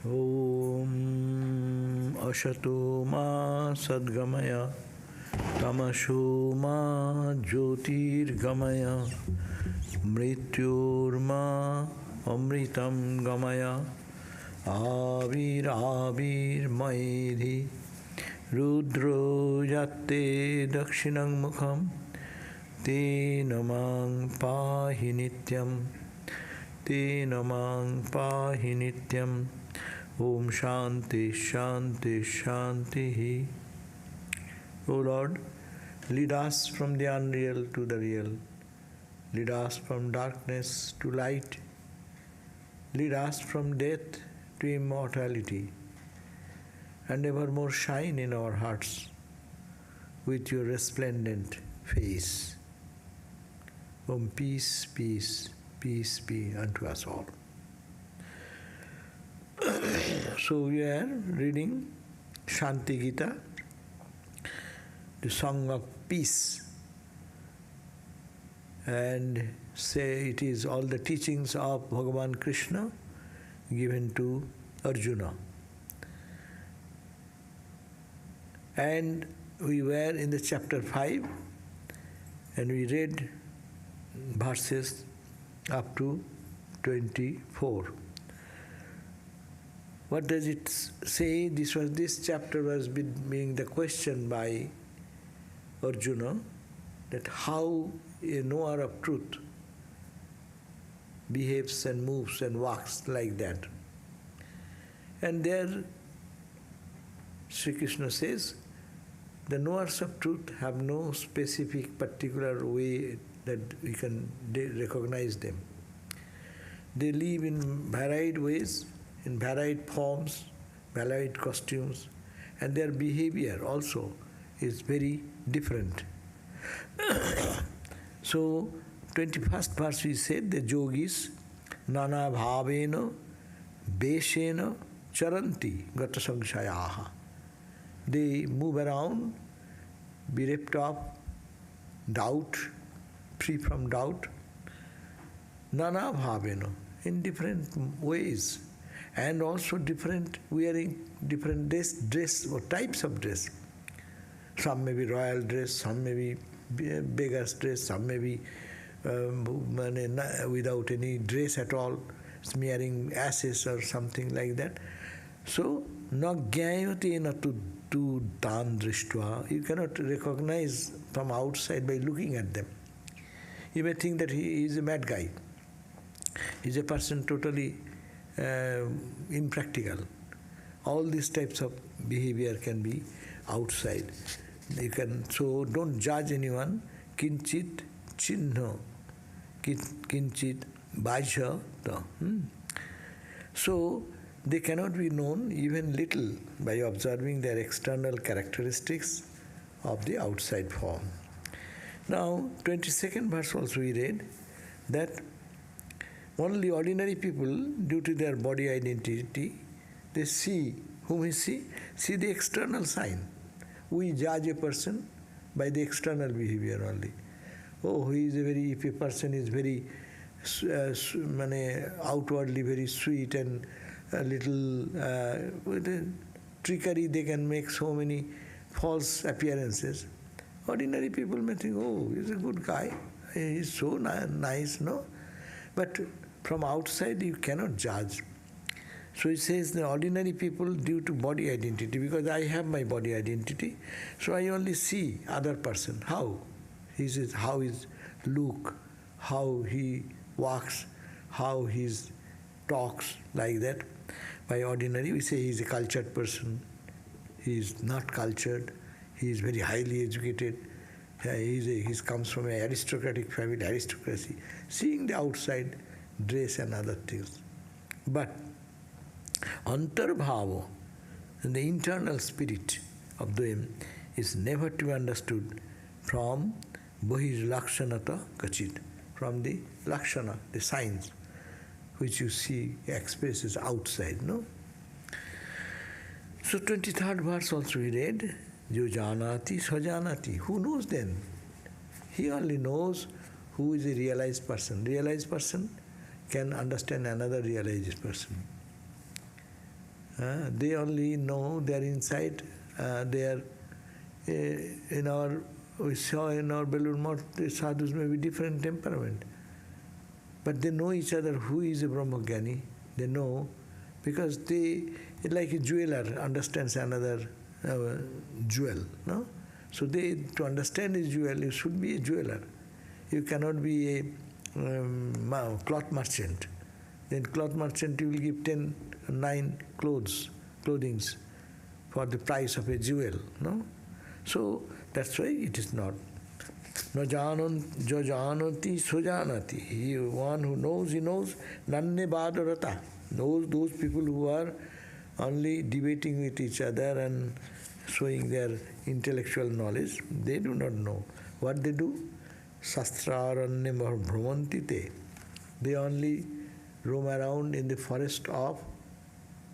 Om Ashato ma sadgamaya tamasho ma jyotirgamaya mrityurma amritam gamaya avir avir mayi rudro yatte dakshinam mukham te namang pahi nityam te namang pahi nityam. Om Shanti Shanti Shanti. O Lord, lead us from the unreal to the real. Lead us from darkness to light. Lead us from death to immortality. And evermore shine in our hearts with your resplendent face. Om peace, peace, peace be unto us all. So we are reading Shanti Gita, the song of peace, and say it is all the teachings of Bhagavan Krishna given to Arjuna. And we were in the chapter 5 and we read verses up to 24. What does it say? This chapter was being the question by Arjuna, that how a knower of truth behaves and moves and walks like that. And there Sri Krishna says, the knowers of truth have no specific particular way that we can recognize them. They live in varied ways, in varied forms, varied costumes, and their behavior also is very different. So, 21st verse we said, the yogis nana bhavena beshena charanti gata saṃśrayaha. They move around, bereft of doubt, free from doubt, nana bhavena, in different ways, and also different, wearing different dress or types of dress. Some may be royal dress, some may be beggar's dress, some may be without any dress at all, smearing ashes or something like that. So, na jnayate na tu tan drishtva. You cannot recognize from outside by looking at them. You may think that he is a mad guy. He is a person totally impractical. All these types of behavior can be outside. You can, so don't judge anyone. Kinchit chinna, kinchit bhajyata. So they cannot be known even little by observing their external characteristics of the outside form. Now, 22nd verse also we read that only ordinary people, due to their body identity, they see, whom we see the external sign. We judge a person by the external behavior only. Oh, if a person is very, outwardly very sweet and a little, with a trickery they can make so many false appearances. Ordinary people may think, oh, he's a good guy, he's so nice, no? But from outside you cannot judge. So he says the ordinary people due to body identity, because I have my body identity, so I only see other person, how his look, how he walks, how he talks, like that. By ordinary we say he is a cultured person, he is not cultured, he is very highly educated, he comes from an aristocratic family, aristocracy, seeing the outside dress and other things. But antarbhava, the internal spirit of them, is never to be understood from bahir-lakshanata kachit, from the lakshana, the signs which you see expresses outside, no? So 23rd verse also we read, jo janati sajanati. Who knows then? He only knows who is a realized person. Realized person can understand another realized person. They only know they are inside. They are we saw in our Belur Math, the sadhus may be different temperament. But they know each other who is a Brahmagyani. They know because they, like a jeweler understands another jewel. No? So to understand a jewel, you should be a jeweler. You cannot be a cloth merchant. Then cloth merchant, you will give 9 clothings for the price of a jewel. No? So that's why it is not. No jo janati sujanati. He, one who knows, he knows. Nanne badarata. Those people who are only debating with each other and showing their intellectual knowledge, they do not know. What they do? Sastraranye bhramantite. They only roam around in the forest of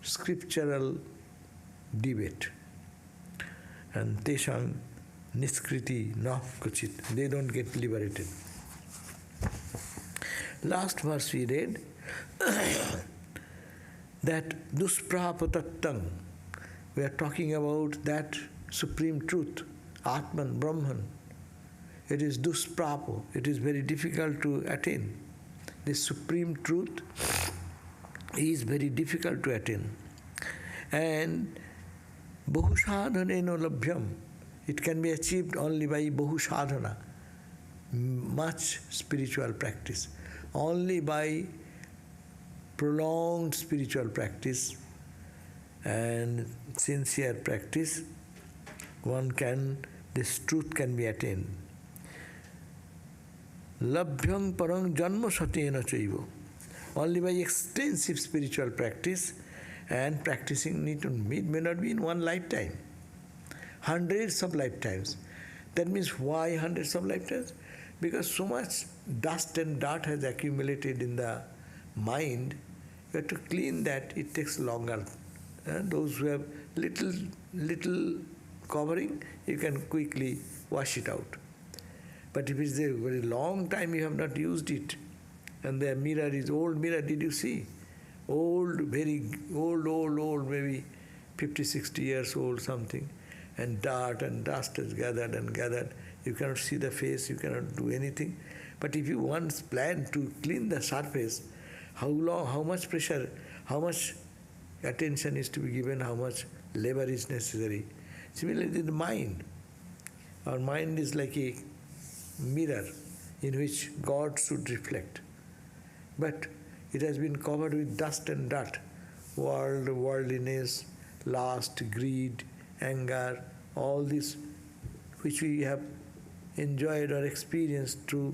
scriptural debate. And tesham niskriti na kuchit. They don't get liberated. Last verse we read that dusprapatattam. We are talking about that supreme truth, Atman, Brahman. It is dusprapo. It is very difficult to attain. This supreme truth is very difficult to attain. And bahusadhaneno labhyam. It can be achieved only by bahusadhana, much spiritual practice. Only by prolonged spiritual practice and sincere practice, this truth can be attained. Labhyam parang janma satena chaiva. Only by extensive spiritual practice, and practicing may not be in one lifetime. Hundreds of lifetimes. That means why hundreds of lifetimes? Because so much dust and dirt has accumulated in the mind. You have to clean that, it takes longer. Those who have little covering, you can quickly wash it out. But if it's a very long time you have not used it, and the mirror is old mirror, did you see? Old, very old, maybe 50, 60 years old something, and dirt and dust has gathered and gathered. You cannot see the face, you cannot do anything. But if you once plan to clean the surface, how long, how much pressure, how much attention is to be given, how much labor is necessary. Similarly, the mind. Our mind is like a mirror in which God should reflect. But it has been covered with dust and dirt. Worldliness, lust, greed, anger, all this which we have enjoyed or experienced through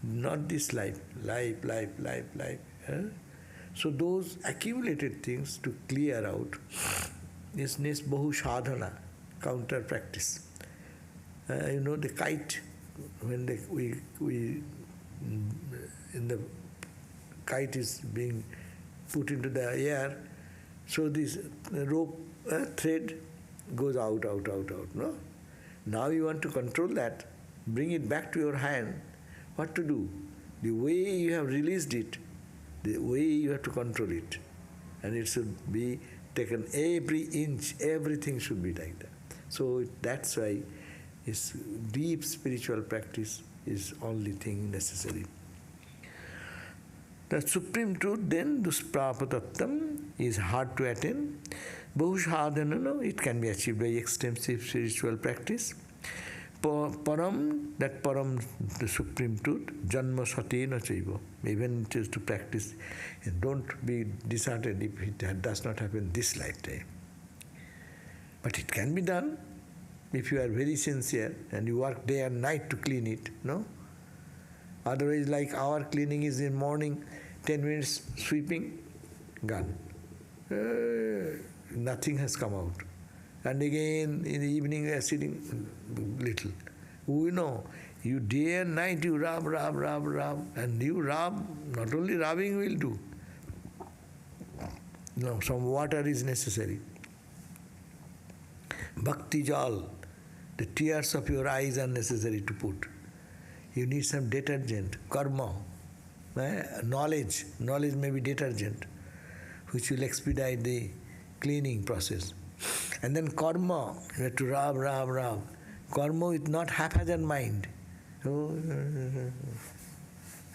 not this life. So those accumulated things to clear out is bahu sadhana, counter practice. The kite, when the kite is being put into the air, so this rope thread goes out, no? Now you want to control that, bring it back to your hand. What to do? The way you have released it, the way you have to control it. And it should be taken every inch, everything should be like that. So that's why deep spiritual practice is only thing necessary. The supreme truth then, dusprapatattam, is hard to attain. Bahusadhanana, it can be achieved by extensive spiritual practice. Param, that param, the supreme truth, janma satena chaiva. Even it is to practice. And don't be disheartened if it does not happen this lifetime. But it can be done if you are very sincere and you work day and night to clean it, no? Otherwise, like our cleaning is in morning, 10 minutes sweeping, gone. Nothing has come out. And again, in the evening, we are sitting little. We know, you day and night you rub, and you rub, not only rubbing will do. No, some water is necessary. Bhakti jal, the tears of your eyes are necessary to put. You need some detergent, karma, knowledge may be detergent, which will expedite the cleaning process. And then karma, you have to rub. Karma with not haphazard mind. Oh,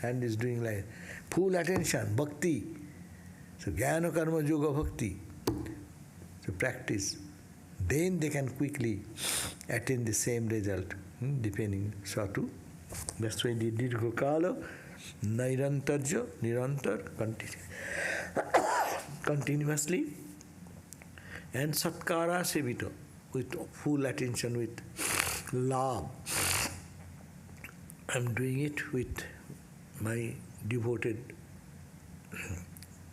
hand is doing like full attention, bhakti. So jnana karma yoga bhakti. So practice. Then they can quickly attain the same result, depending. Satu. That's why they did Gokala, Nairantarja, Nirantar, continuously. And Satkara Sevito, with full attention, with love. I'm doing it with my devoted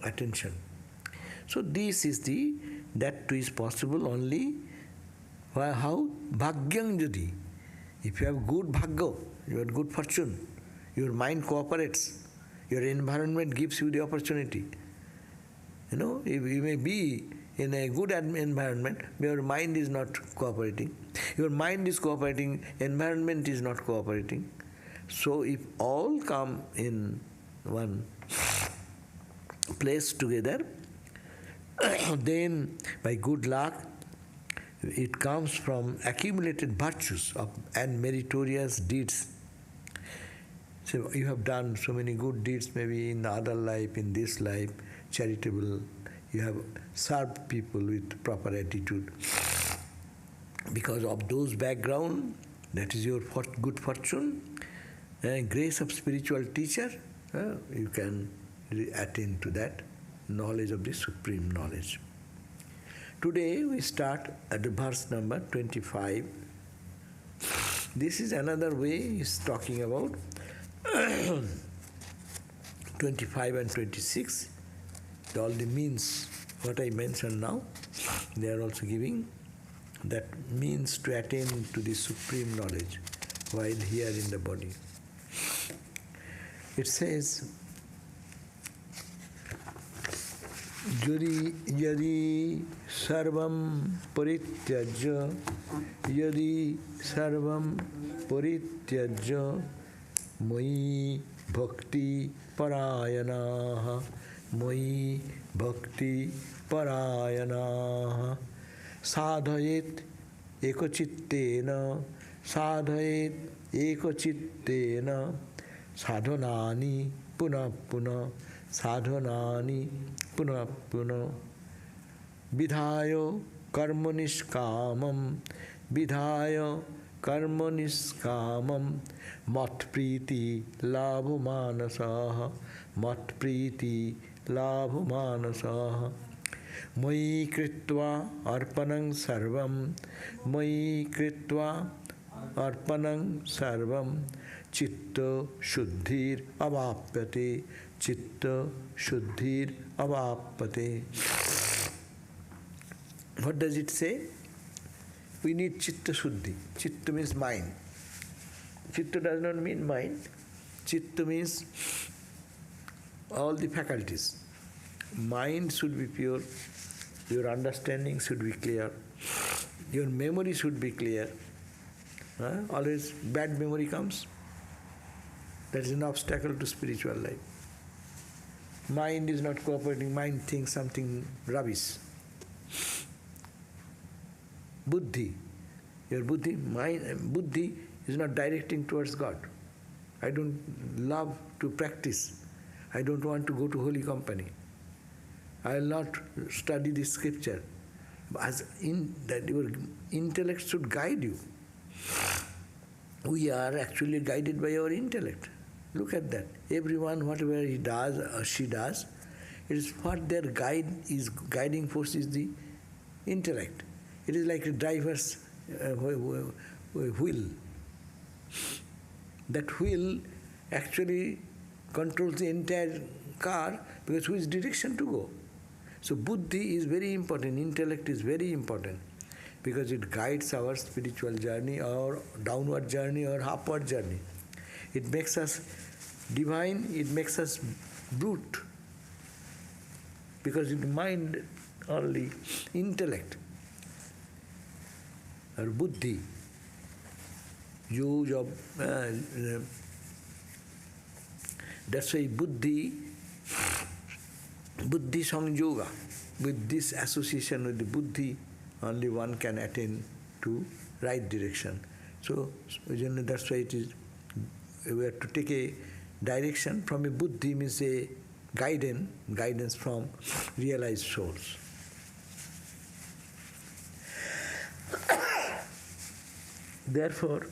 attention. So this is that too is possible only how? Bhagyam yadi. If you have good bhagya, you have good fortune, your mind cooperates, your environment gives you the opportunity. You know, if you may be in a good environment, your mind is not cooperating. Your mind is cooperating, environment is not cooperating. So if all come in one place together, then by good luck, it comes from accumulated virtues and meritorious deeds. So you have done so many good deeds, maybe in the other life, in this life, charitable. You have served people with proper attitude. Because of those background, that is your good fortune, and grace of spiritual teacher, you can attain to that knowledge of the supreme knowledge. Today we start at the verse number 25. This is another way he's talking about 25 and 26. All the means, what I mentioned now, they are also giving that means to attain to the supreme knowledge while here in the body. It says, yadi sarvaṃ parityajya, yadi sarvaṃ parityajya, mayi bhakti-parāyaṇaḥ, mayi bhakti-parāyaṇaḥ, sādhayet eka-cittena, sādhayet eka-cittena, sādhanāni punaḥ, sādhanāni punaḥ, vidhāya karma niṣkāmaṃ, vidhāya karma niṣkāmaṃ, mat-prīti-lābha-mānasaḥ, mat-prīti-lābha-mānasaḥ, mayi kṛtvā arpaṇaṃ sarvaṃ, mayi kṛtvā arpaṇaṃ sarvaṃ, citta-śuddhir avāpyate, citta-śuddhir avāpyate. What does it say? We need citta-śuddhi. Citta means mind. Citta does not mean mind. Citta means all the faculties. Mind should be pure. Your understanding should be clear. Your memory should be clear. Always bad memory comes. That is an obstacle to spiritual life. Mind is not cooperating. Mind thinks something rubbish. Buddhi. Your buddhi, buddhi is not directing towards God. I don't love to practice. I don't want to go to holy company. I will not study the scripture. That your intellect should guide you. We are actually guided by our intellect. Look at that. Everyone, whatever he does or she does, it is what their guiding force is the intellect. It is like a driver's wheel. That wheel actually controls the entire car because which direction to go. So buddhi is very important, intellect is very important because it guides our spiritual journey or downward journey or upward journey. It makes us divine, it makes us brute because in mind only intellect or buddhi, use of that's why buddhi samyoga, with this association with the buddhi, only one can attain to right direction. So that's why it is, we have to take a direction from a buddhi, means a guidance from realized souls. Therefore,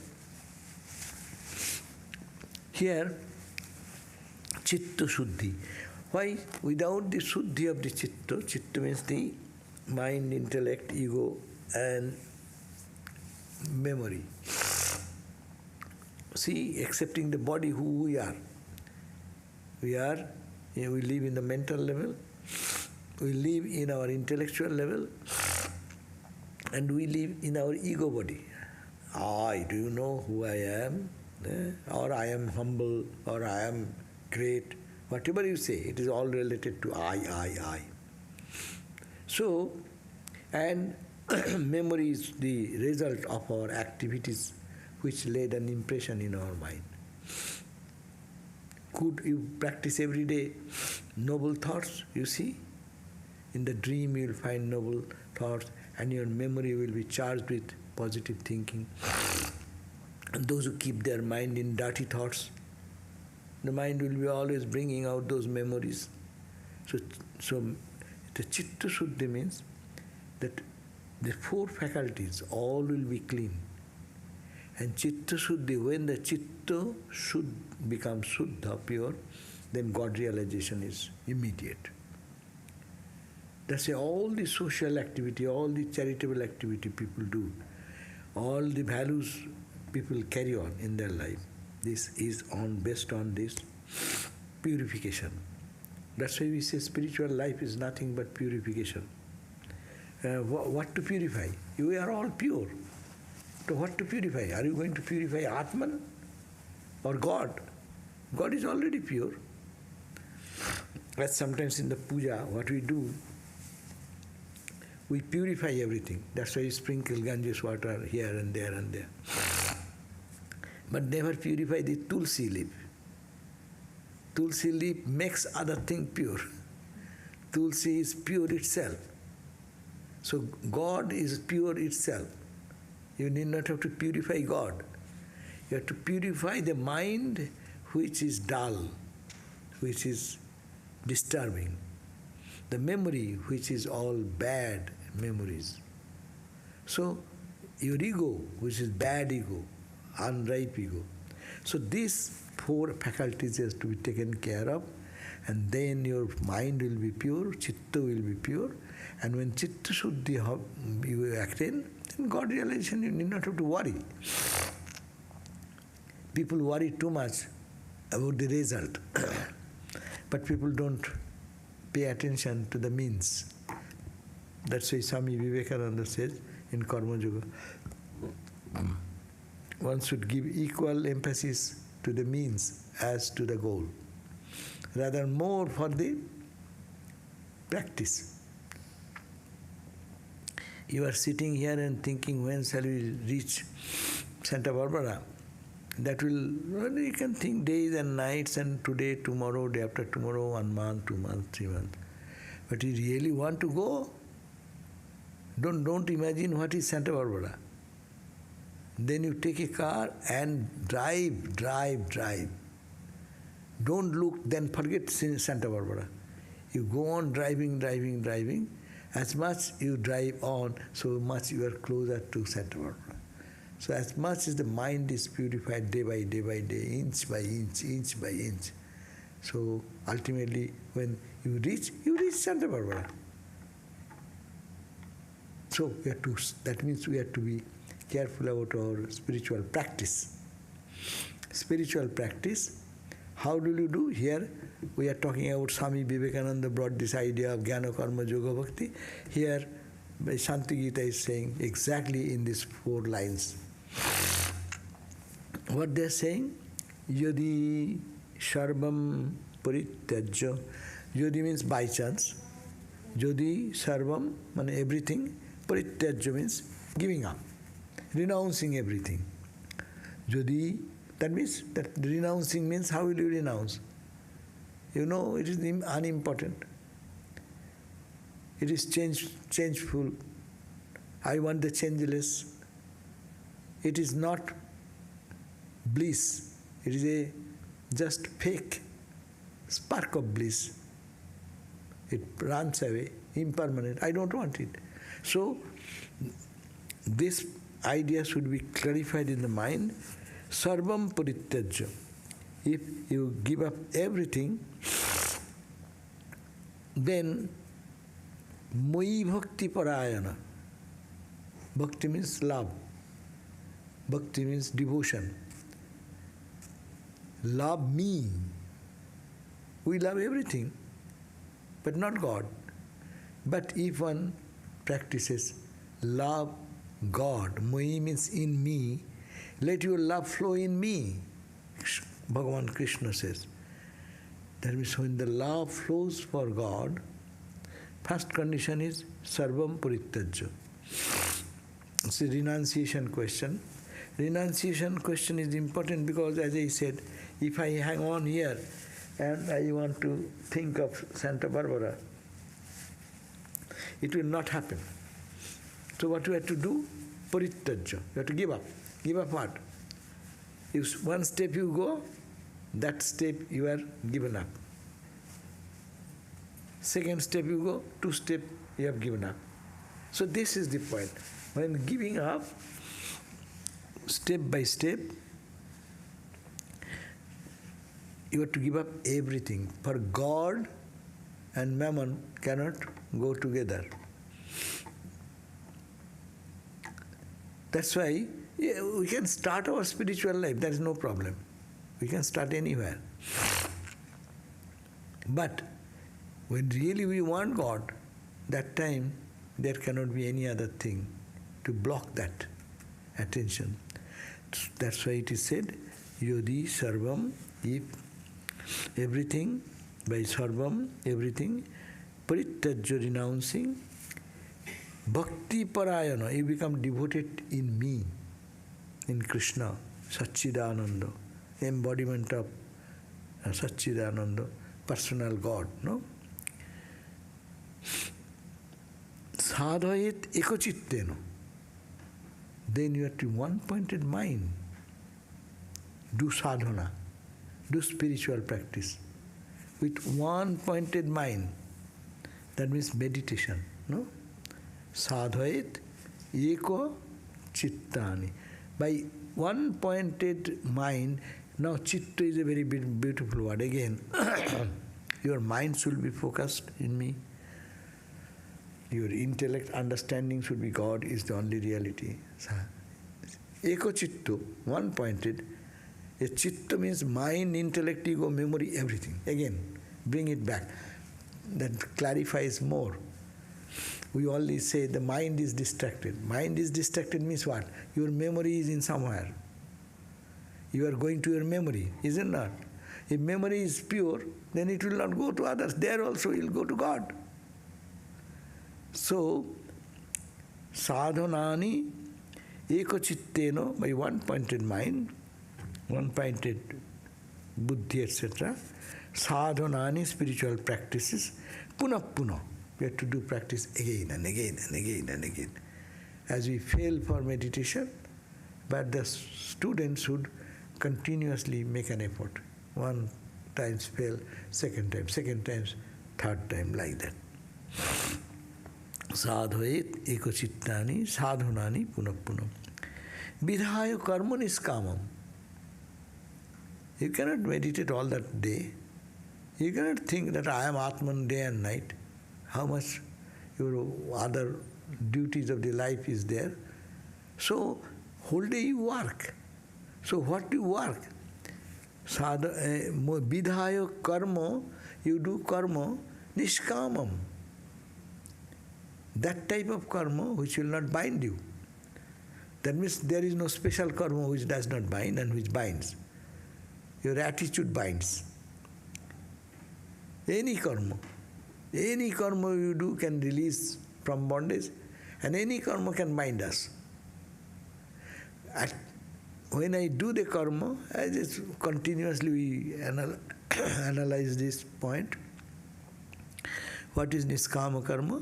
here, citta-śuddhir. Why? Without the shuddhi of the citta means the mind, intellect, ego, and memory. See, accepting the body, who we are. We live in the mental level, we live in our intellectual level, and we live in our ego body. Do you know who I am? Or I am humble, or I am great. Whatever you say, it is all related to I. So, and memory is the result of our activities which laid an impression in our mind. Could you practice every day noble thoughts? You see, in the dream you will find noble thoughts, and your memory will be charged with positive thinking. And those who keep their mind in dirty thoughts, the mind will be always bringing out those memories. So the citta-śuddhir means that the four faculties all will be clean. And citta-śuddhir, when the citta becomes shuddha, pure, then God realization is immediate. That's why all the social activity, all the charitable activity people do, all the values people carry on in their life, this is based on this purification. That's why we say spiritual life is nothing but purification. What to purify? You are all pure. So what to purify? Are you going to purify Atman or God? God is already pure. As sometimes in the puja, what we do, we purify everything. That's why we sprinkle Ganges water here and there and there. But never purify the tulsi leaf. Tulsi leaf makes other thing pure. Tulsi is pure itself. So God is pure itself. You need not have to purify God. You have to purify the mind which is dull, which is disturbing. The memory which is all bad memories. So your ego, which is bad ego, unripe ego. So these four faculties has to be taken care of, and then your mind will be pure, citta will be pure, and when citta-śuddhir you attain, then God realization you need not have to worry. People worry too much about the result, but people don't pay attention to the means. That's why Swami Vivekananda says in Karma Yoga, one should give equal emphasis to the means as to the goal, rather more for the practice. You are sitting here and thinking, when shall we reach Santa Barbara? That will, well, you can think days and nights, and today, tomorrow, day after tomorrow, 1 month, 2 months, 3 months. But you really want to go? Don't imagine what is Santa Barbara. Then you take a car and drive. Don't look, then forget Santa Barbara. You go on driving. As much you drive on, so much you are closer to Santa Barbara. So as much as the mind is purified day by day, inch by inch. So ultimately, when you reach Santa Barbara. So that means we have to be careful about our spiritual practice. Spiritual practice, how do you do? Here we are talking about Swami Vivekananda brought this idea of Jnana Karma Yoga Bhakti. Here Shanti Gita is saying exactly in these 4 lines. What they are saying? Yadi sarvaṃ parityajya. Yadi means by chance. Yadi sarvaṃ means everything. Parityajya means giving up, renouncing everything. Yadi, that means that renouncing means how will you renounce? You know, it is unimportant. It is changeful. I want the changeless. It is not bliss. It is a just fake spark of bliss. It runs away, impermanent. I don't want it. So, this idea should be clarified in the mind. Sarvaṃ parityajya. If you give up everything, then mayi bhakti-parāyaṇaḥ. Bhakti means love. Bhakti means devotion. Love me. We love everything, but not God. But if one practices love God, mayi means in me, let your love flow in me. Bhagavan Krishna says. That means when the love flows for God, first condition is sarvaṃ parityajya. It's a renunciation question. Renunciation question is important because, as I said, if I hang on here and I want to think of Santa Barbara, it will not happen. So what you have to do? Parityajya. You have to give up. Give up what? If one step you go, that step you are given up. Second step you go, 2 steps you have given up. So this is the point. When giving up, step by step, you have to give up everything. For God and mammon cannot go together. That's why we can start our spiritual life, there is no problem. We can start anywhere. But when really we want God, that time there cannot be any other thing to block that attention. That's why it is said, yadi sarvaṃ, if everything, by sarvaṃ, everything, parityajya, renouncing, bhakti-parāyaṇaḥ, you become devoted in me, in Krishna, Satchidananda, embodiment of Satchidananda, personal God, no? Sādhayet eka-cittena. Then you have to one-pointed mind. Do sadhana, do spiritual practice with one-pointed mind. That means meditation, no? Sādhayet eka-cittena. By one-pointed mind, now citta is a very beautiful word. Again, your mind should be focused in me. Your intellect, understanding should be God is the only reality. Eka-citta, one-pointed. A citta means mind, intellect, ego, memory, everything. Again, bring it back. That clarifies more. We only say the mind is distracted. Mind is distracted means what? Your memory is in somewhere. You are going to your memory, is it not? If memory is pure, then it will not go to others. There also it will go to God. So, sādhanāni, eka-cittena, by one-pointed mind, one-pointed buddhi, etc., sādhanāni, spiritual practices, punaḥ. We have to do practice again and again and again and again. As we fail for meditation, but the student should continuously make an effort. One times fail, second time, third time, like that. Sādhayet eka-cittena, sādhanāni punaḥ. Vidhāya karma niṣkāmaṃ. You cannot meditate all that day. You cannot think that I am Atman day and night. How much your other duties of the life is there. So, whole day you work. So what do you work? Vidhāya karma, you do karma, niṣkāmaṃ. That type of karma which will not bind you. That means there is no special karma which does not bind and which binds. Your attitude binds. Any karma you do can release from bondage, and any karma can bind us. When I do the karma, I just continuously analyze this point. What is niṣkāma karma?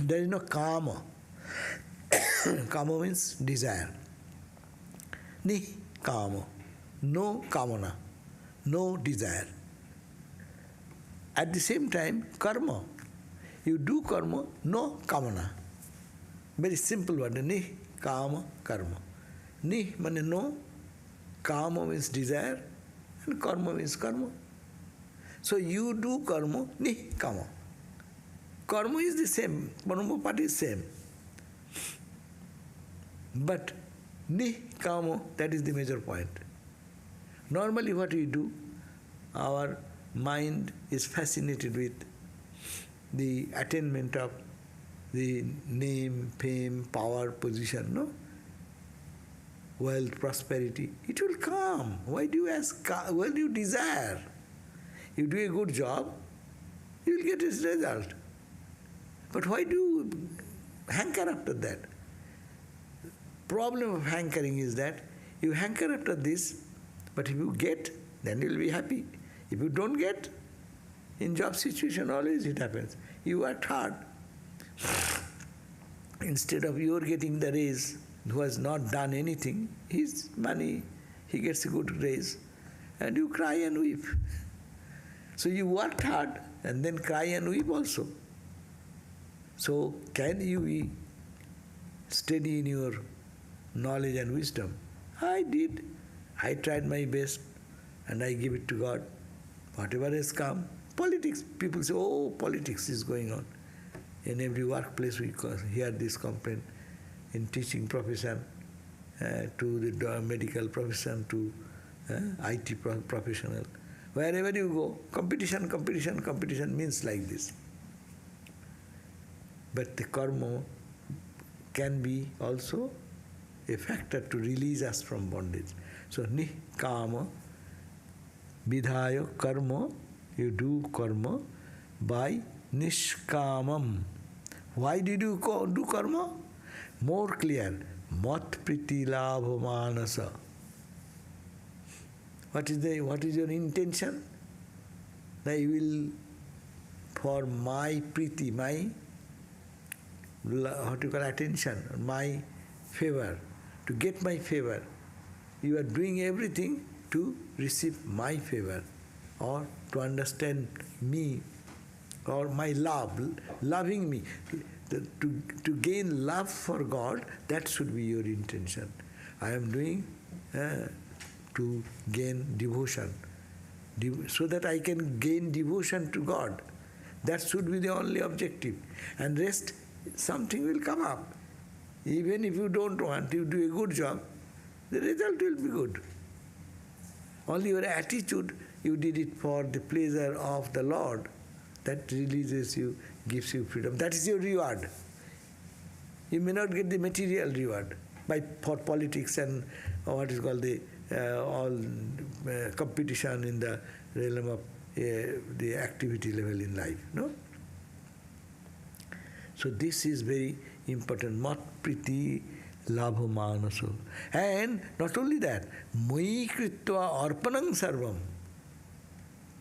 There is no kama. Kama means desire. Niṣkāma, no kamana, no desire. At the same time, karma. You do karma, no kamana. Very simple word, niṣkāma karma. Ni means no, kama means desire, and karma means karma. So you do karma, niṣkāma. Karma is the same, Brahma part is same. But niṣkāma, that is the major point. Normally what we do, our mind is fascinated with the attainment of the name, fame, power, position, no? Wealth, prosperity. It will come. Why do you ask? Well, you desire. You do a good job, you will get its result. But why do you hanker after that? Problem of hankering is that you hanker after this, but if you get, then you will be happy. If you don't get, in job situation always it happens. You worked hard. Instead of you getting the raise, who has not done anything, his money, he gets a good raise, and you cry and weep. So you worked hard and then cry and weep also. So can you be steady in your knowledge and wisdom? I did. I tried my best and I give it to God. Whatever has come. Politics. People say, oh, politics is going on. In every workplace we hear this complaint. In teaching profession, to the medical profession, to IT professional. Wherever you go, competition, competition, competition means like this. But the karma can be also a factor to release us from bondage. So, niṣkāma, vidhāya, karma, you do karma by niṣkāmaṃ. Why did you do karma? More clear, mat-prīti-lābha-mānasaḥ. What is your intention? That you will, for my priti, my, what you call attention, my favor, to get my favor. You are doing everything to receive my favor, or to understand me, or my love, loving me. To gain love for God, that should be your intention. I am doing to gain devotion, so that I can gain devotion to God. That should be the only objective. And rest, something will come up. Even if you don't want, you do a good job, the result will be good. Only your attitude, you did it for the pleasure of the Lord, that releases you, gives you freedom. That is your reward. You may not get the material reward for politics and what is called the competition in the realm of the activity level in life. No? So this is very important. mat-prīti-lābha-mānasaḥ. And not only that, mayi kṛtvā arpaṇaṃ sarvaṃ.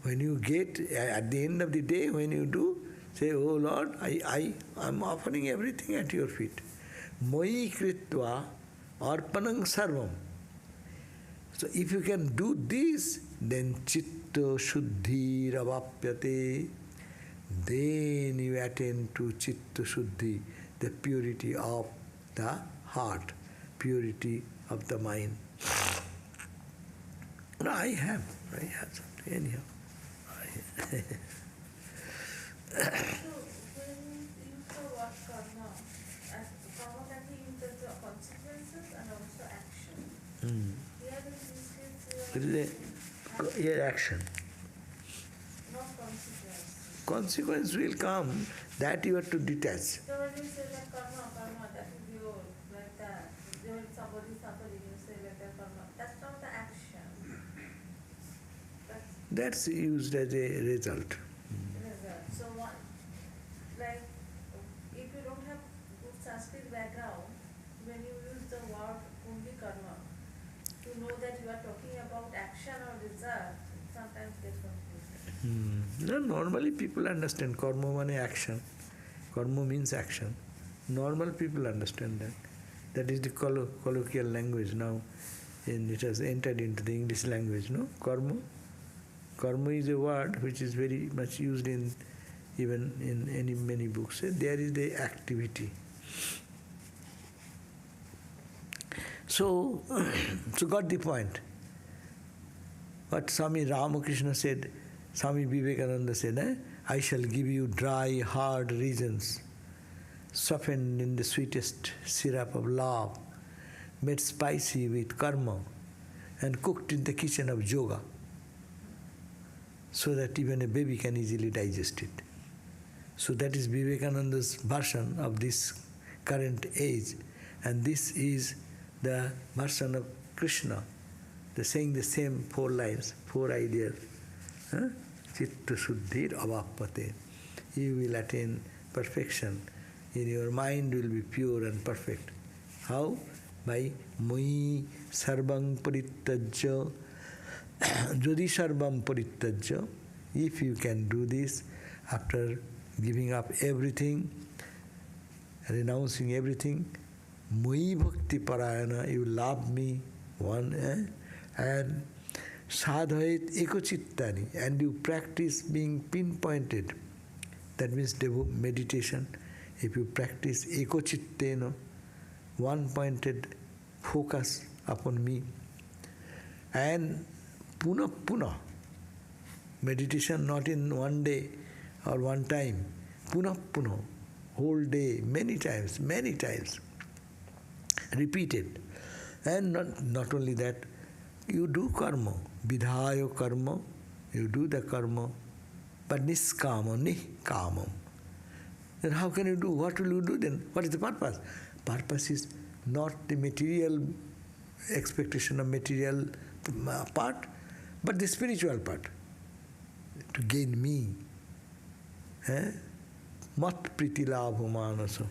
When you get, at the end of the day, when you do, say, oh Lord, I am offering everything at your feet. Mayi kṛtvā arpaṇaṃ sarvaṃ. So if you can do this, then citta-śuddhir avāpyate, then you attain to citta-śuddhir, the purity of the heart, purity of the mind. No, I have something, anyhow. So when you use the word karma, as karma can be used as the consequences and also action. Here in this case, Here action. not consequence. Consequence will come, that you have to detach. So when you say that karma, that is your, like that. When somebody is suffering, you say like that karma. That's not the action. That's used as a result. So one, like, if you don't have good Sanskrit background, when you use the word only karma, to know that you are talking about action or result, sometimes gets confused. No, normally people understand karma means action. Karma means action. Normal people understand that. That is the colloquial language now. And it has entered into the English language, no? Karma. Karma is a word which is very much used in even in many books. There is the activity. So got the point. What Swami Ramakrishna said, Swami Vivekananda said, I shall give you dry, hard reasons, softened in the sweetest syrup of love, made spicy with karma, and cooked in the kitchen of yoga, so that even a baby can easily digest it. So that is Vivekananda's version of this current age, and this is the version of Krishna. They're saying the same 4 lines, 4 ideas. Citta-śuddhir avāpyate. You will attain perfection. In your mind will be pure and perfect. How? By mayi sarvaṃ parityajya. Yadi sarvaṃ parityajya. If you can do this after giving up everything, renouncing everything, mayi bhakti-parāyaṇaḥ, you love me, and sādhayet eka-cittena, and you practice being pinpointed. That means meditation. If you practice eka-cittena, one-pointed focus upon me, and punaḥ, meditation not in one day or one time, punaḥ, whole day, many times, repeated. And not only that, you do karma, vidhāya karma, you do the karma, but niṣkāmaṃ. Then how can you do? What will you do then? What is the purpose? Purpose is not the material expectation of material part, but the spiritual part. To gain me. Mat-prīti-lābha-mānasaḥ.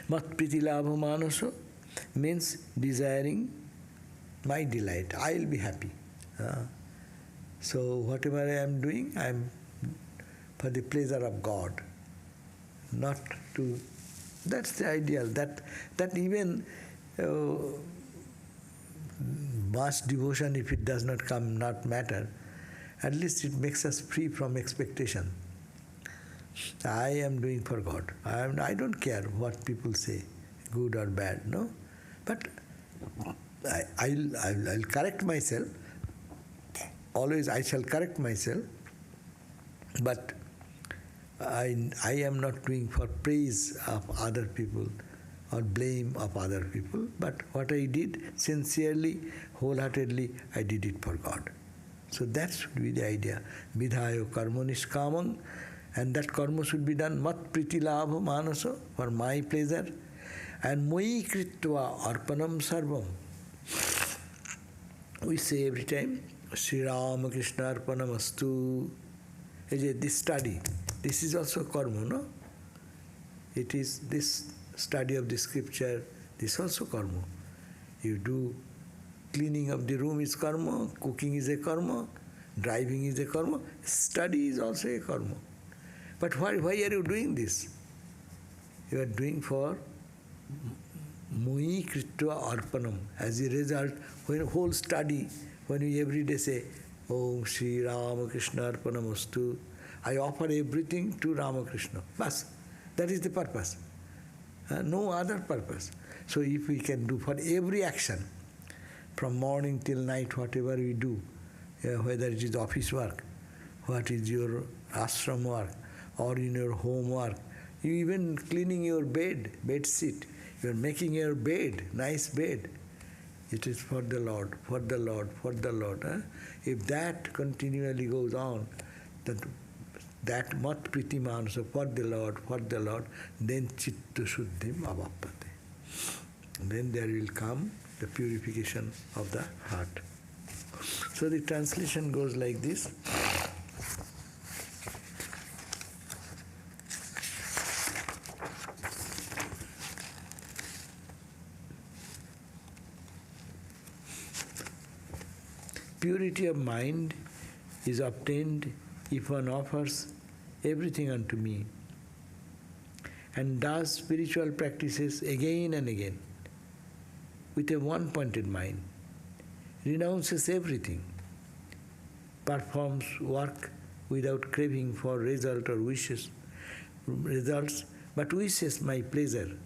Mat-prīti-lābha-mānasaḥ means desiring my delight. I will be happy. So whatever I am doing, I am for the pleasure of God. Not to... That's the ideal. That even mass devotion, if it does not come, not matter, at least it makes us free from expectation. I am doing for God. I don't care what people say, good or bad, no? But I'll correct myself. Always I shall correct myself. But I am not doing for praise of other people or blame of other people. But what I did, sincerely, wholeheartedly, I did it for God. So that should be the idea. Vidhāya karma niṣkāmaṃ. And that karma should be done mat-prīti-lābha-mānasaḥ, for my pleasure. And mayi kṛtvā arpaṇaṃ sarvaṃ. We say every time, Sri Ramakrishna arpaṇamastu. This study, this is also karma, no? It is this study of the scripture, this is also karma. You do cleaning of the room is karma, cooking is a karma, driving is a karma, study is also a karma. But why are you doing this? You are doing for mayi kṛtvā arpaṇaṃ. As a result, when whole study, when you every day say, Om Sri Ramakrishna arpaṇamastu, I offer everything to Ramakrishna. Bas, that is the purpose. No other purpose. So if we can do for every action, from morning till night, whatever we do, whether it is office work, what is your ashram work, or in your home work, you even cleaning your bed sheet, you are making your bed, nice bed. It is for the Lord, for the Lord, for the Lord. If that continually goes on, that mat-prīti-lābha-mānasaḥ, for the Lord, then citta-śuddhir avāpyate. Then there will come the purification of the heart. So the translation goes like this. purity of mind is obtained if one offers everything unto me and does spiritual practices again and again with a one-pointed mind, renounces everything, performs work without craving for result or results, but wishes my pleasure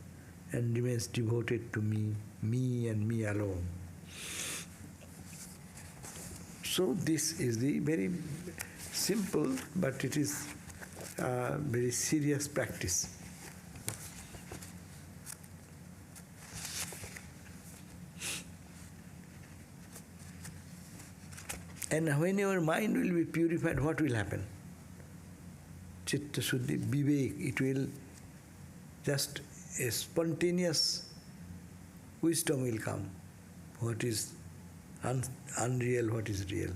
and remains devoted to me and me alone. So this is the very simple, but it is a very serious practice. And when your mind will be purified, what will happen? Citta-śuddhir, vivek, it will just a spontaneous wisdom will come. What is unreal, what is real.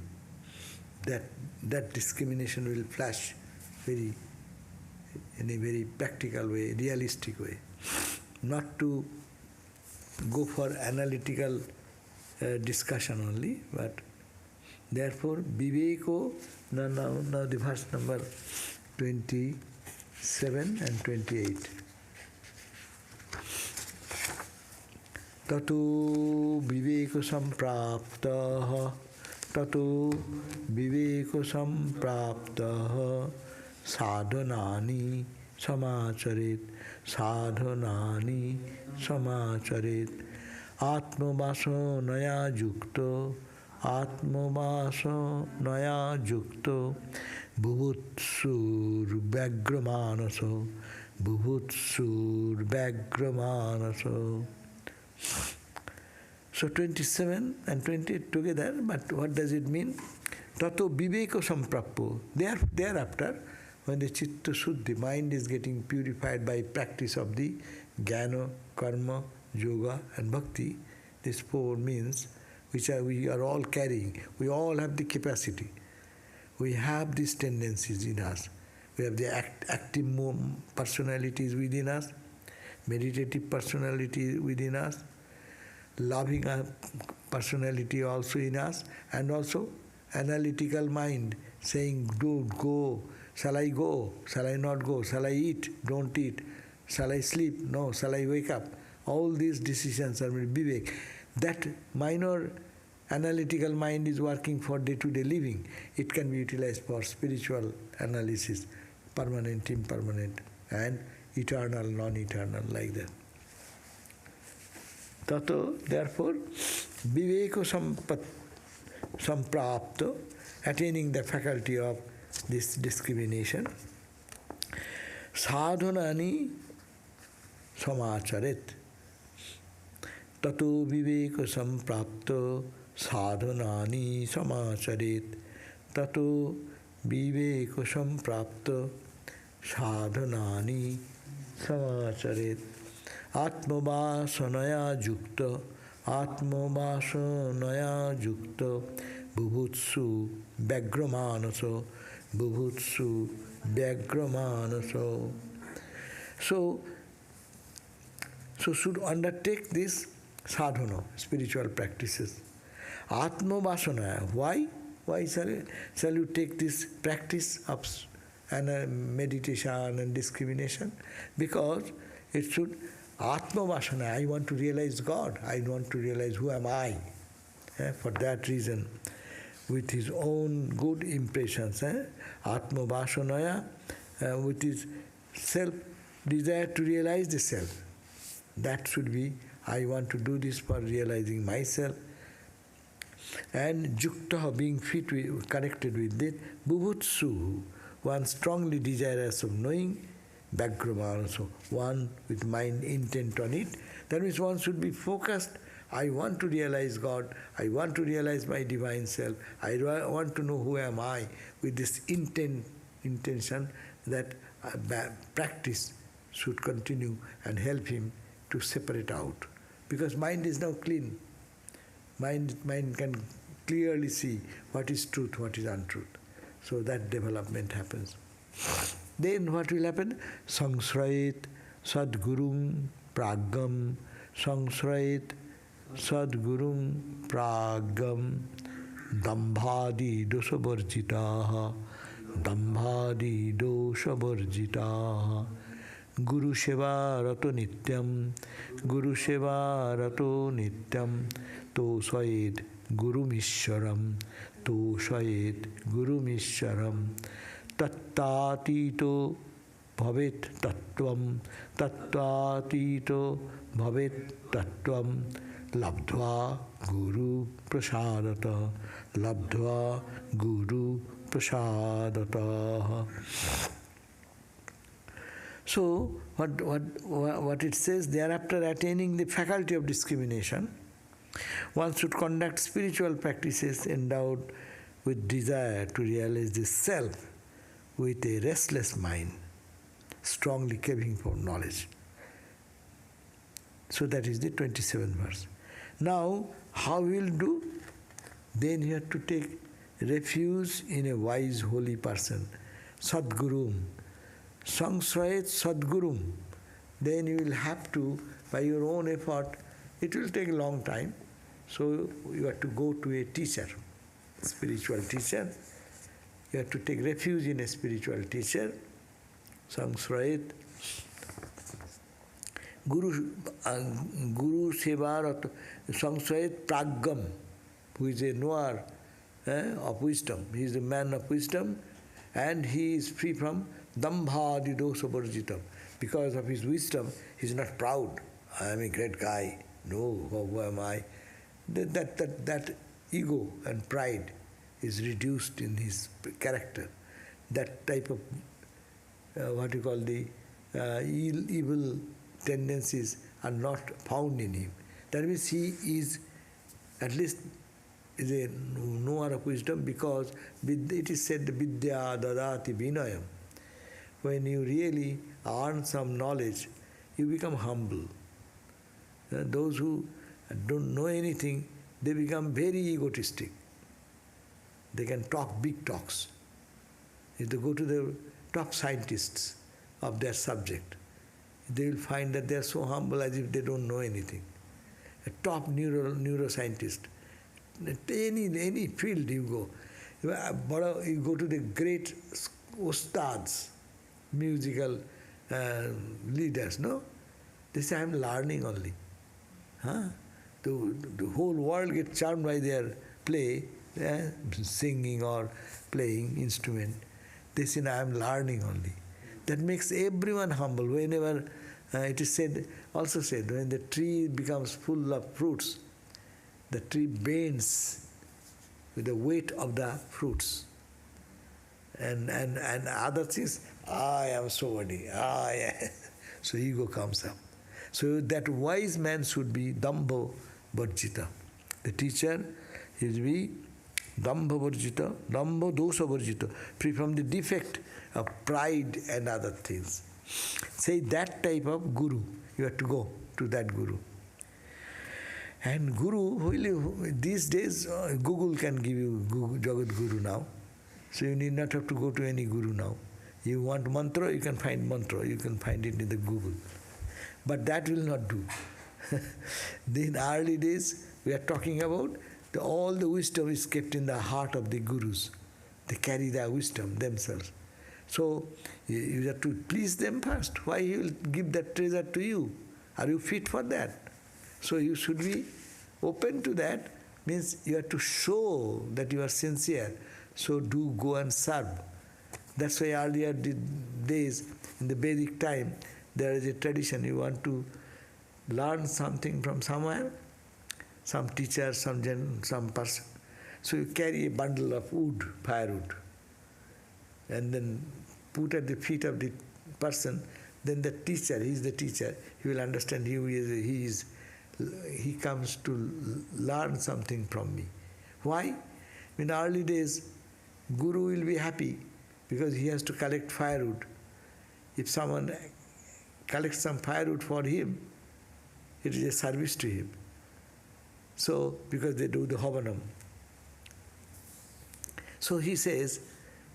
That discrimination will flash in a very practical way, realistic way. Not to go for analytical discussion only, but therefore, viveko, now the verse number 27 and 28. Tato viveka-samprāptaḥ, tato viveka-samprāptaḥ, sādhanāni samācaret, sādhanāni samācaret, ātma-vāsanayā yukto, bubhutsur-vyagra-mānasaḥ, bubhutsur-vyagra-mānasaḥ. So 27 and 28 together, but what does it mean? Tato viveka-samprāptaḥ. Thereafter, when the citta-śuddhir, mind is getting purified by practice of the jnana, karma, yoga and bhakti, these four means which we are all carrying. We all have the capacity. We have these tendencies in us. We have the active personalities within us, meditative personality within us, loving personality also in us, and also analytical mind saying, go, shall I go, shall I not go, shall I eat, don't eat, shall I sleep, no, shall I wake up. All these decisions are vivek. That minor analytical mind is working for day-to-day living. It can be utilized for spiritual analysis, permanent, impermanent, and eternal, non-eternal, like that. Tato, therefore, viveka-samprāptaḥ, attaining the faculty of this discrimination, sādhanāni samācaret. Tato viveka-samprāptaḥ, sādhanāni samācaret. Tato viveka-samprāptaḥ, sādhanāni samācaret. ātma-vāsanayā yukta, bubhutsur-vyagra-mānasaḥ, bubhutsur-vyagra-mānasaḥ. So should undertake this sadhana, spiritual practices. Ātma-vāsanayā. Why? Why shall you take this practice of meditation and discrimination? Because it should ātma-vāsanayā. I want to realize God. I want to realize who am I. For that reason, with his own good impressions, ātma-vāsanayā, with his self-desire to realize the self. That should be, I want to do this for realizing myself. And yuktaḥ, being connected with it, bubhutsur, one strongly desirous of knowing, vyagra-mānasaḥ, one with mind intent on it. That means one should be focused. I want to realize God. I want to realize my divine self. I want to know who am I, with this intention that practice should continue and help him to separate out. Because mind is now clean. Mind can clearly see what is truth, what is untruth. So that development happens. Then what will happen? Saṃśrayet, sad-guruṃ, saṃśrayet, sad-guruṃ, dambhādi-doṣa-varjitaḥ, dambhādi-doṣa-varjitaḥ, guru-sevā-rato nityaṃ, guru-sevā-rato nityaṃ, toṣayet guru-mīṣṣaram, toṣayet guru-mīṣṣaram, tattatito bhavet tattvam, tattatito bhavet tattvam, labdhva guru-prasādataḥ, labdhva guru-prasādataḥ. So, what it says, thereafter attaining the faculty of discrimination, one should conduct spiritual practices endowed with desire to realize the self with a restless mind, strongly craving for knowledge. So that is the 27th verse. Now, how we will do? Then you have to take refuge in a wise, holy person, sāt-guruṃ. Saṃśrayet sāt-guruṃ. Then you will have to, by your own effort, it will take a long time. So you have to go to a teacher, spiritual teacher. You have to take refuge in a spiritual teacher, saṃśrayet. Guru-sevā-rato, saṃśrayet prājñaṃ, who is a knower of wisdom. He is a man of wisdom, and he is free from dambhādi-doṣa-varjitaḥ. Because of his wisdom, he is not proud. I am a great guy. No, who am I? That ego and pride is reduced in his character. That type of, evil tendencies are not found in him. That means he is, at least, is a knower of wisdom, because it is said, vidhāya dadāti vinayam. When you really earn some knowledge, you become humble. Those who don't know anything, they become very egotistic. They can talk big talks. If they go to the top scientists of their subject, they will find that they are so humble as if they don't know anything. A top neuroscientist, any field you go, you go to the great ustads, musical leaders, no? They say, I am learning only. The whole world gets charmed by their play, singing or playing instrument. They say, I am learning only. That makes everyone humble. Whenever it is said, also said, when the tree becomes full of fruits, the tree bends with the weight of the fruits. And other things, I am so worthy, so ego comes up. So that wise man should be dambha-varjita. The teacher is be dambha-varjita, dambha-doṣa-varjita, free from the defect of pride and other things. Say that type of guru, you have to go to that guru. And guru, these days Google can give you Jagat Guru now. So you need not have to go to any guru now. You want mantra, you can find mantra, you can find it in the Google. But that will not do. In early days, we are talking about all the wisdom is kept in the heart of the gurus. They carry their wisdom themselves. So you have to please them first. Why he will give that treasure to you? Are you fit for that? So you should be open to that. Means you have to show that you are sincere. So do go and serve. That's why earlier days, in the Vedic time, there is a tradition. You want to learn something from somewhere, some teacher, some person. So you carry a bundle of wood, firewood, and then put at the feet of the person. Then the teacher, he is the teacher, he will understand he comes to learn something from me. Why? In the early days, Guru will be happy because he has to collect firewood. If someone collects some firewood for him, it is a service to him. So, because they do the havanam. So he says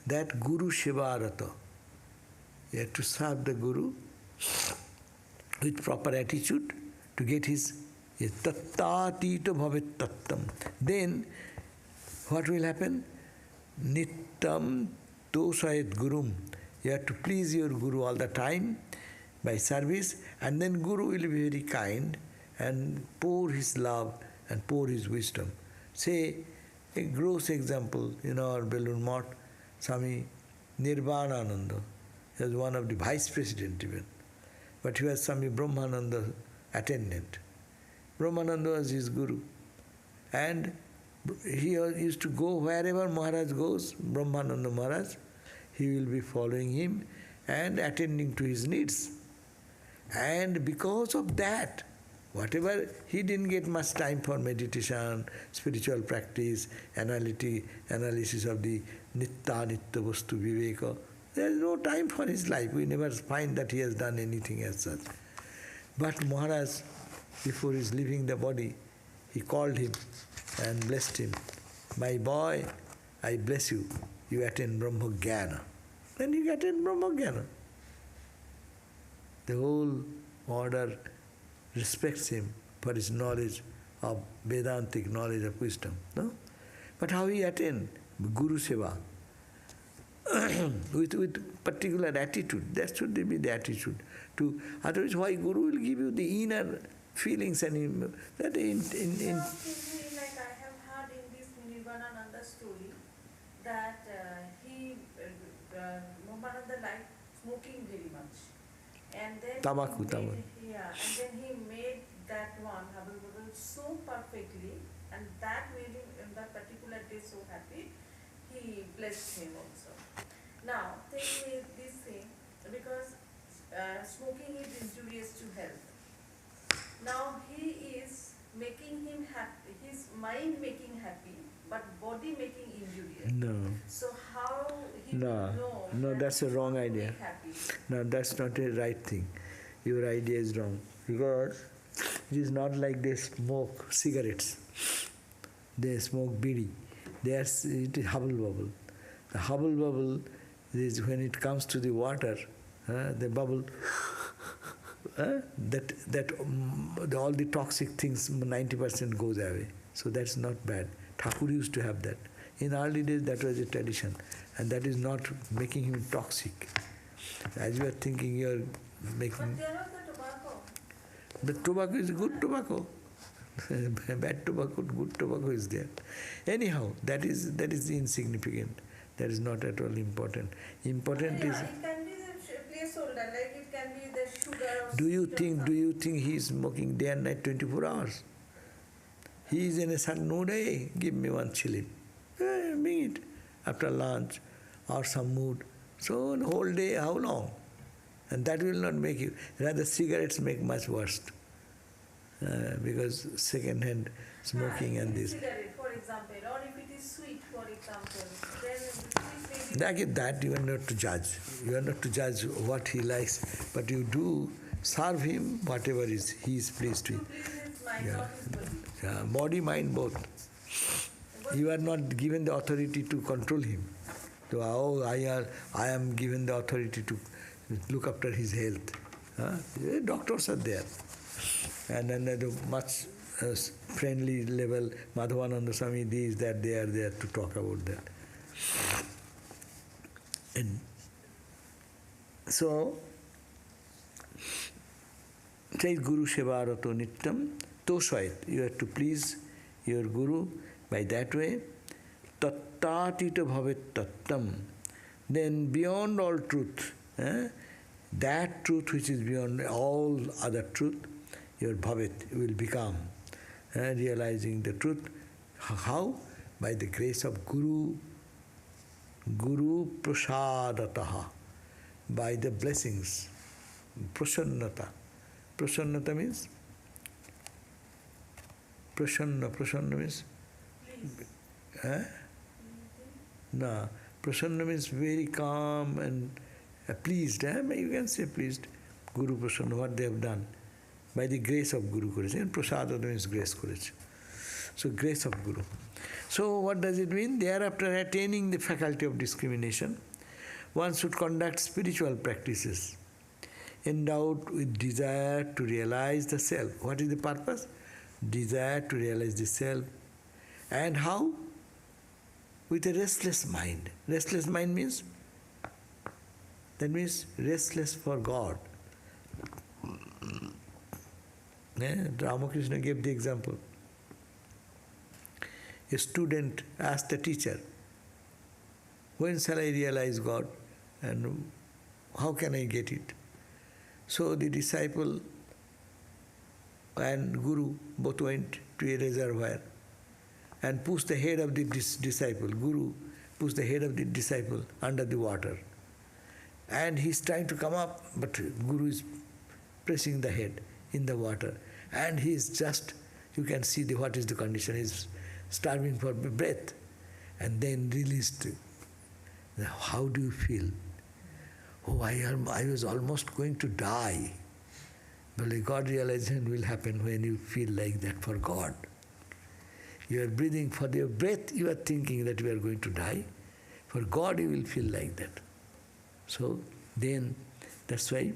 that guru-sevā-rato. You have to serve the Guru with proper attitude to get his tattatito bhavet tattam. Then, what will happen? Nityaṃ toṣayet guruṃ. You have to please your guru all the time by service, and then guru will be very kind and pour his love and pour his wisdom. Say, a gross example in our Belur Math, Swami Nirvānānanda. He was one of the vice president even. But he was Swami Brahmananda's attendant. Brahmananda was his guru. And he used to go wherever Maharaj goes, Brahmananda Maharaj, he will be following him and attending to his needs. And because of that, whatever, he didn't get much time for meditation, spiritual practice, analysis of the nitya vastu viveka. There is no time for his life. We never find that he has done anything as such. But Maharaj, before his leaving the body, he called him and blessed him. My boy, I bless you. You attain Brahma-jnana. Then he attained Brahma-jnana. The whole order respects him for his knowledge of Vedantic knowledge of wisdom. No? But how he attained? Guru-sevā. with particular attitude. That should be the attitude. Otherwise, why Guru will give you the inner feelings and that Like I have heard in this Nirvānānanda story that Brahmananda liked smoking very much. And then Tamaku. Yeah, and then he made that one so perfectly, and that made him in that particular day so happy. He blessed him also. Now, take this thing, because smoking is injurious to health. Now he is making him happy, his mind making happy, but body making injurious. No. So how he will know? No, that's a wrong idea. Happy? No, that's not a right thing. Your idea is wrong. Because it is not like they smoke cigarettes. They smoke bidi. It is hubble bubble. The hubble bubble is when it comes to the water, the bubble, all the toxic things, 90% goes away. So that's not bad. Thakur used to have that. In early days, that was a tradition. And that is not making him toxic. As you are thinking, you are making... But they are not the tobacco. The tobacco is good tobacco. Bad tobacco, good tobacco is there. Anyhow, that is insignificant. That is not at all important. Important is... It can be the placeholder, like it can be the sugar or... Do you think he is smoking day and night 24 hours? He is in a certain mood, hey, give me one chili. Bring it. After lunch or some mood. So the whole day, how long? And that will not make you... Rather, cigarettes make much worse. Because second-hand smoking and this... Cigarette, for example, or if it is sweet, for example, then sweet that you are not to judge. You are not to judge what he likes, but you do serve him whatever he is pleased with. Body, mind, both. You are not given the authority to control him. So, I am given the authority to look after his health. Doctors are there. And then at a much friendly level, Madhavananda Swami, these, that, they are there to talk about that. And so, says guru-sevā-rato nityaṃ toṣayet. You have to please your guru by that way. Tattatita bhavet tattam. Then beyond all truth, that truth which is beyond all other truth, your bhavet will become, realizing the truth. How? By the grace of guru-prasādataḥ, by the blessings, prasannata. Prasannata means? Prasanna means? No, prasanna means very calm and pleased. You can say pleased. Guru prasanna, what they have done. By the grace of Guru Kореche. And Prasādata means grace Kореche. So grace of Guru. So what does it mean? Thereafter attaining the faculty of discrimination, one should conduct spiritual practices endowed with desire to realize the self. What is the purpose? Desire to realize the self. And how? with a restless mind. Restless mind means? That means restless for God. Ramakrishna gave the example. A student asked the teacher, when shall I realize God and how can I get it? So the disciple and Guru both went to a reservoir and pushed the head of the disciple. Guru pushed the head of the disciple under the water. And he's trying to come up, but Guru is pressing the head in the water. And he's just, you can see what is the condition. He's starving for breath. And then released. How do you feel? Oh, I was almost going to die. But God realization will happen when you feel like that for God. You are breathing for your breath, you are thinking that you are going to die. For God, you will feel like that. So then, that's why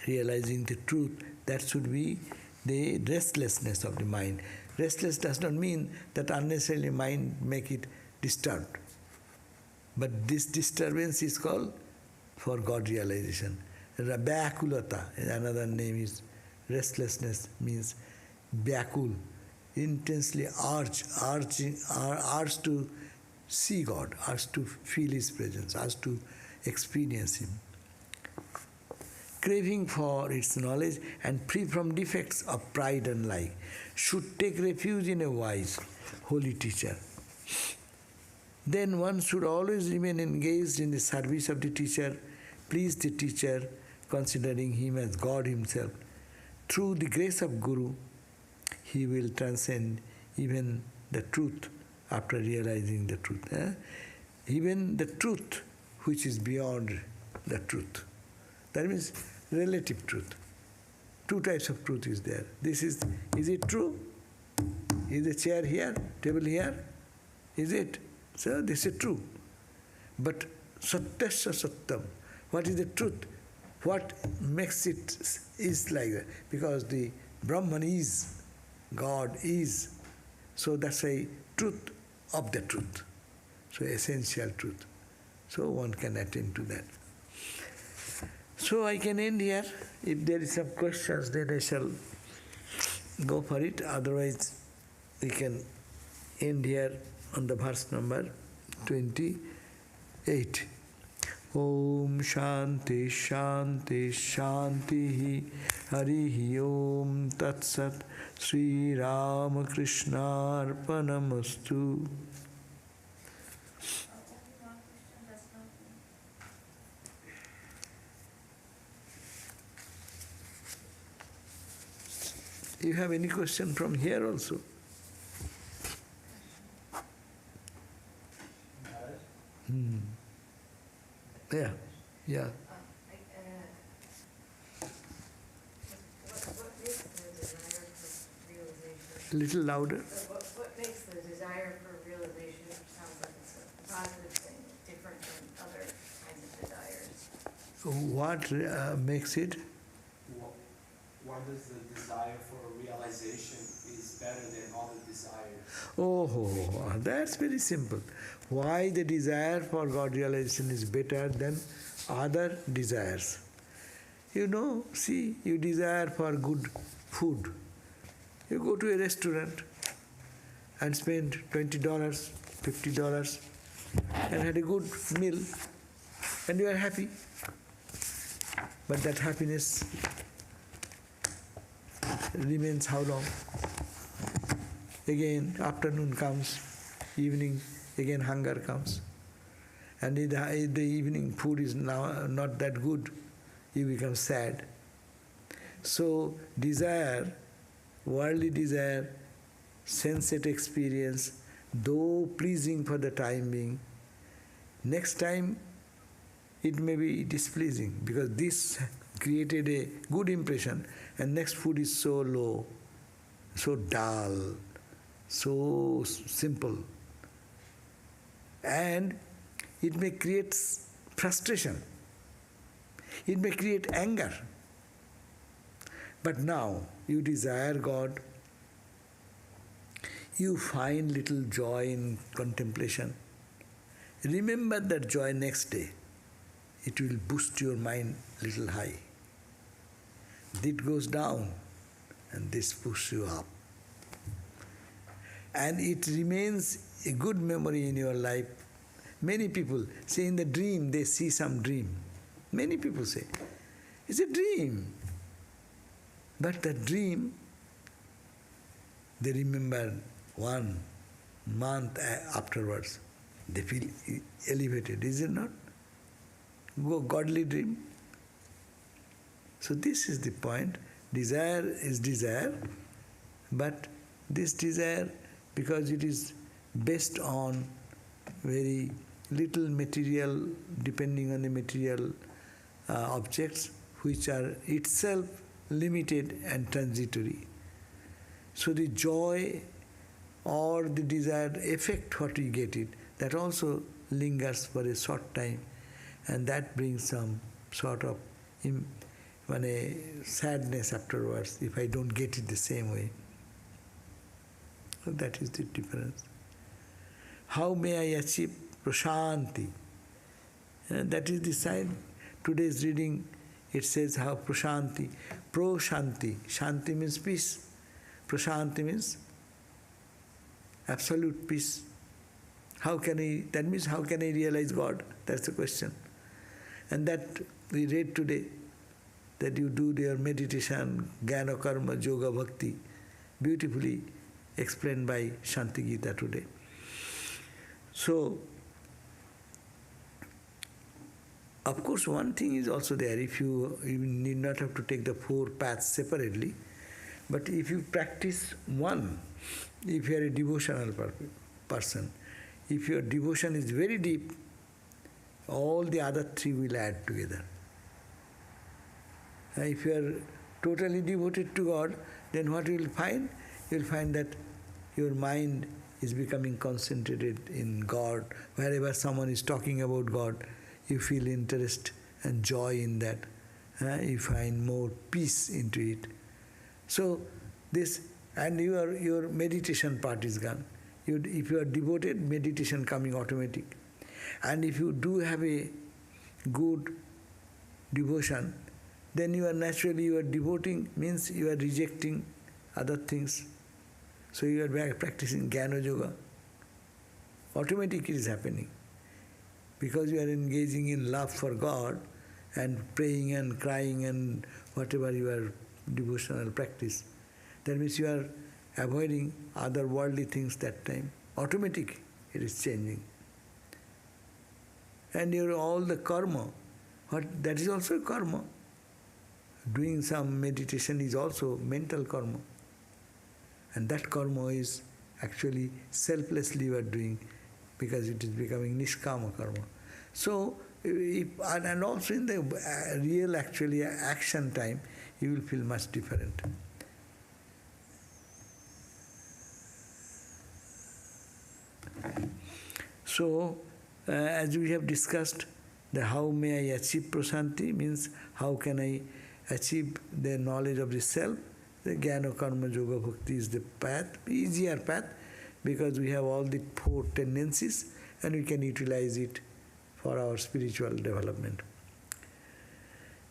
realizing the truth, that should be the restlessness of the mind. Restless does not mean that unnecessarily mind make it disturbed. But this disturbance is called for God realization. Vyakulata, another name is restlessness, means vyakul, intensely urge to see God, urge to feel His presence, urge to experience Him. Craving for its knowledge and free from defects of pride and like, should take refuge in a wise, holy teacher. Then one should always remain engaged in the service of the teacher, please the teacher, considering him as God Himself. Through the grace of Guru, he will transcend even the truth after realizing the truth. Even the truth which is beyond the truth. That means relative truth. Two types of truth is there. Is it true? Is the chair here, table here? Is it? So this is true. But satyasya sattam. What is the truth? What makes it is like that? Because the Brahman is, God is. So that's a truth of the truth. So essential truth. So one can attend to that. So I can end here. If there is some questions, then I shall go for it. Otherwise, we can end here on the verse number 28. Om Shanti Shanti Shanti Harihi Om Tat Sat Sri Ramakrishna Arpaṇamastu. You have any question from here also? Yeah, yeah. What makes the desire for realization? A little louder. What makes the desire for realization, which sounds like it's a positive thing, different than other kinds of desires? What makes it? Why does the desire for realization is better than other desires? Oh, that's very simple. Why the desire for God realization is better than other desires? You know, see, you desire for good food. You go to a restaurant and spend $20, $50 and had a good meal and you are happy. But that happiness remains how long? Again, afternoon comes, evening, again hunger comes. And if the evening food is now not that good, you become sad. So desire, worldly desire, sensate experience, though pleasing for the time being, next time it may be displeasing because this created a good impression and next food is so low, so dull, so simple. And it may create frustration. It may create anger. But now you desire God, you find little joy in contemplation, remember that joy next day. It will boost your mind little high. It goes down and this pushes you up. And it remains a good memory in your life. Many people say in the dream they see some dream. Many people say, it's a dream. But the dream, they remember 1 month afterwards. They feel elevated, is it not? Godly dream. So this is the point. Desire is desire, but this desire, because it is based on very little material, depending on the material objects, which are itself limited and transitory. So the joy or the desired effect, what we get it, that also lingers for a short time, and that brings some sort of sadness afterwards if I don't get it the same way. So that is the difference. How may I achieve prashanti? That is the sign. Today's reading, it says how prashanti, pro-shanti. Shanti means peace. Prashanti means absolute peace. That means how can I realize God? That's the question. And that we read today, that you do your meditation, jnana, karma, yoga, bhakti, beautifully explained by Shanti Gita today. So, of course, one thing is also there, if you need not have to take the 4 paths separately, but if you practice one, if you are a devotional person, if your devotion is very deep, all the other 3 will add together. If you are totally devoted to God, then what you will find? You will find that your mind is becoming concentrated in God. Wherever someone is talking about God, you feel interest and joy in that. You find more peace into it. So this, and your meditation part is gone. If you are devoted, meditation coming automatic. And if you do have a good devotion, then you are devoting, means you are rejecting other things. So you are practicing jnana yoga. Automatically it is happening. Because you are engaging in love for God and praying and crying and whatever your devotional practice. That means you are avoiding other worldly things that time. Automatic it is changing. And all the karma, that is also karma. Doing some meditation is also mental karma. And that karma is actually selflessly you are doing, because it is becoming niṣkāmaṃ karma. So, and also in the real actually action time, you will feel much different. So, as we have discussed, the how may I achieve prasanti means how can I achieve the knowledge of the self. The jnana, karma, yoga, bhakti is the path, easier path, because we have all the 4 tendencies and we can utilize it for our spiritual development.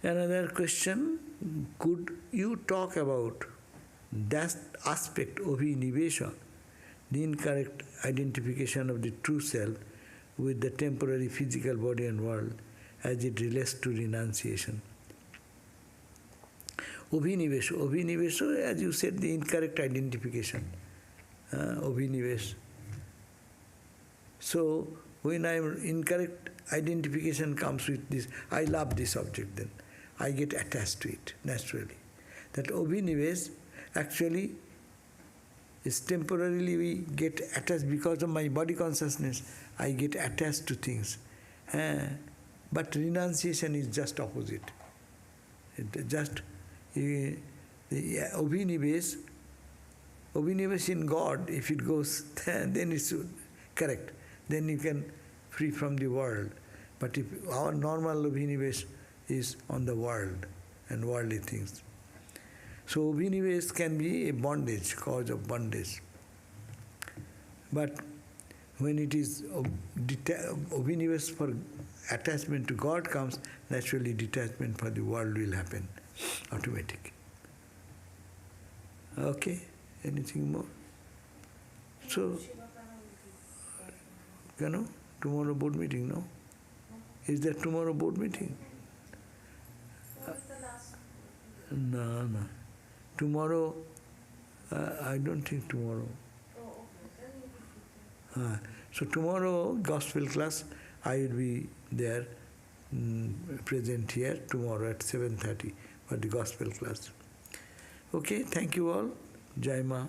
Another question, could you talk about that aspect of nivesha, the incorrect identification of the true self with the temporary physical body and world as it relates to renunciation? Abhinivesha, as you said, the incorrect identification. Abhinivesh. So, when incorrect identification comes with this, I love this object, then I get attached to it naturally. That abhinivesh actually is temporarily we get attached because of my body consciousness. I get attached to things. But renunciation is just opposite. The abhinivesh in God, if it goes, then it's correct. Then you can free from the world. But if our normal abhinivesh is on the world and worldly things. So abhinivesh can be a bondage, cause of bondage. But when it is obedience for attachment to God comes, naturally detachment for the world will happen, automatic. Okay, anything more? So, tomorrow board meeting, no? Is there tomorrow board meeting? What is the last? No. Tomorrow, I don't think tomorrow. Oh, okay. Then you will be So tomorrow, gospel class, I will be there, present here tomorrow at 7:30 for the gospel class. Okay, thank you all. Jai Ma.